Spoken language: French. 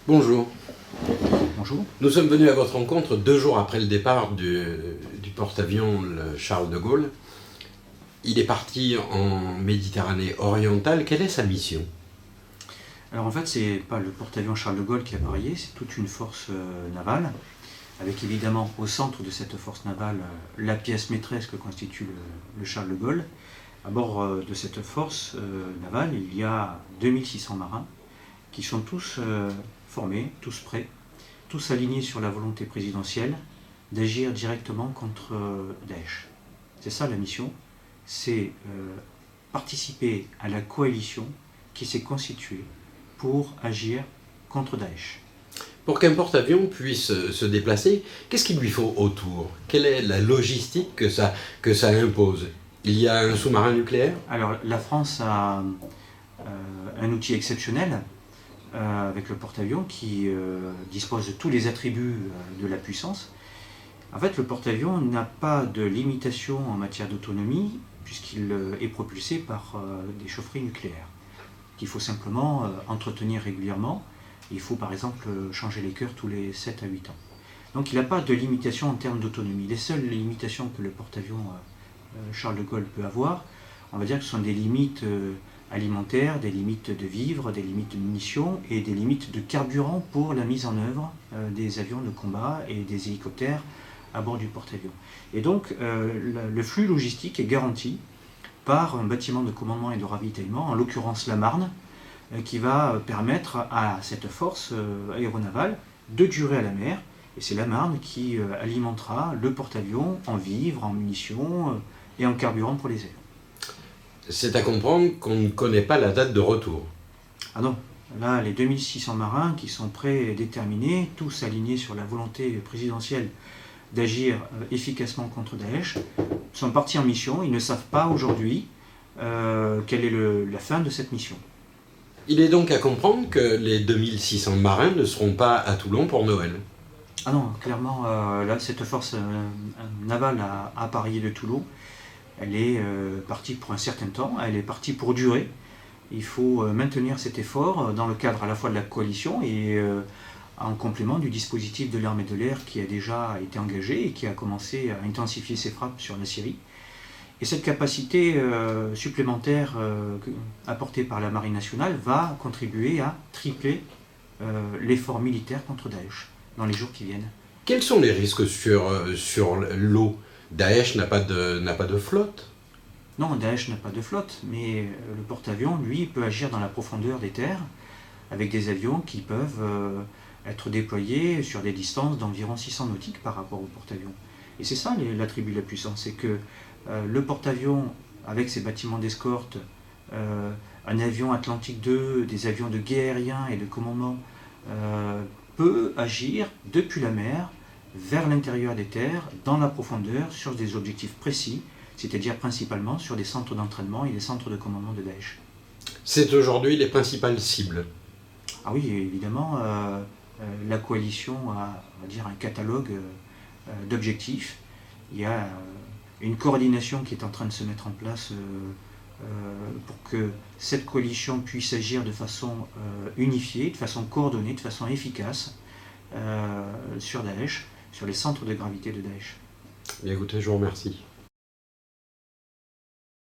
Bonjour. Bonjour. Nous sommes venus à votre rencontre 2 jours après le départ du porte-avions le Charles de Gaulle. Il est parti en Méditerranée orientale. Quelle est sa mission? Alors en fait, c'est pas le porte-avions Charles de Gaulle qui a appareillé, c'est toute une force navale, avec évidemment au centre de cette force navale la pièce maîtresse que constitue le Charles de Gaulle. À bord de cette force navale, il y a 2600 marins qui sont tous formés, tous prêts, tous alignés sur la volonté présidentielle d'agir directement contre Daesh. C'est ça la mission, c'est participer à la coalition qui s'est constituée pour agir contre Daesh. Pour qu'un porte-avions puisse se déplacer, qu'est-ce qu'il lui faut autour? Quelle est la logistique que ça impose? Il y a un sous-marin nucléaire? Alors la France a un outil exceptionnel avec le porte-avions qui dispose de tous les attributs de la puissance. En fait, le porte-avions n'a pas de limitation en matière d'autonomie puisqu'il est propulsé par des chaufferies nucléaires qu'il faut simplement entretenir régulièrement. Il faut par exemple changer les cœurs tous les 7 à 8 ans. Donc il n'a pas de limitation en termes d'autonomie. Les seules limitations que le porte-avions Charles de Gaulle peut avoir, on va dire que ce sont des limites alimentaires, des limites de vivres, des limites de munitions et des limites de carburant pour la mise en œuvre des avions de combat et des hélicoptères à bord du porte-avions. Et donc le flux logistique est garanti par un bâtiment de commandement et de ravitaillement, en l'occurrence la Marne, qui va permettre à cette force aéronavale de durer à la mer. Et c'est la Marne qui alimentera le porte-avions en vivres, en munitions et en carburant pour les airs. C'est à comprendre qu'on ne connaît pas la date de retour. Ah non, là les 2600 marins qui sont prêts et déterminés, tous alignés sur la volonté présidentielle d'agir efficacement contre Daesh, sont partis en mission. Ils ne savent pas aujourd'hui quelle est la fin de cette mission. Il est donc à comprendre que les 2600 marins ne seront pas à Toulon pour Noël. Ah non, clairement, là, cette force navale a appareillé de Toulon. Elle est partie pour un certain temps, elle est partie pour durer. Il faut maintenir cet effort dans le cadre à la fois de la coalition et en complément du dispositif de l'armée de l'air qui a déjà été engagé et qui a commencé à intensifier ses frappes sur la Syrie. Et cette capacité supplémentaire apportée par la Marine nationale va contribuer à tripler l'effort militaire contre Daesh dans les jours qui viennent. Quels sont les risques sur l'eau? Daesh n'a pas de flotte? Non, Daesh n'a pas de flotte, mais le porte-avions, lui, peut agir dans la profondeur des terres avec des avions qui peuvent être déployés sur des distances d'environ 600 nautiques par rapport au porte-avions. Et c'est ça l'attribut de la puissance, c'est que le porte-avions, avec ses bâtiments d'escorte, un avion Atlantique 2, des avions de guet aérien et de commandement, peut agir depuis la mer vers l'intérieur des terres, dans la profondeur, sur des objectifs précis, c'est-à-dire principalement sur des centres d'entraînement et des centres de commandement de Daesh. C'est aujourd'hui les principales cibles. Ah oui, évidemment, la coalition a, on va dire, un catalogue d'objectifs. Il y a une coordination qui est en train de se mettre en place pour que cette coalition puisse agir de façon unifiée, de façon coordonnée, de façon efficace sur Daesh, sur les centres de gravité de Daesh. Bien écoutez, je vous remercie.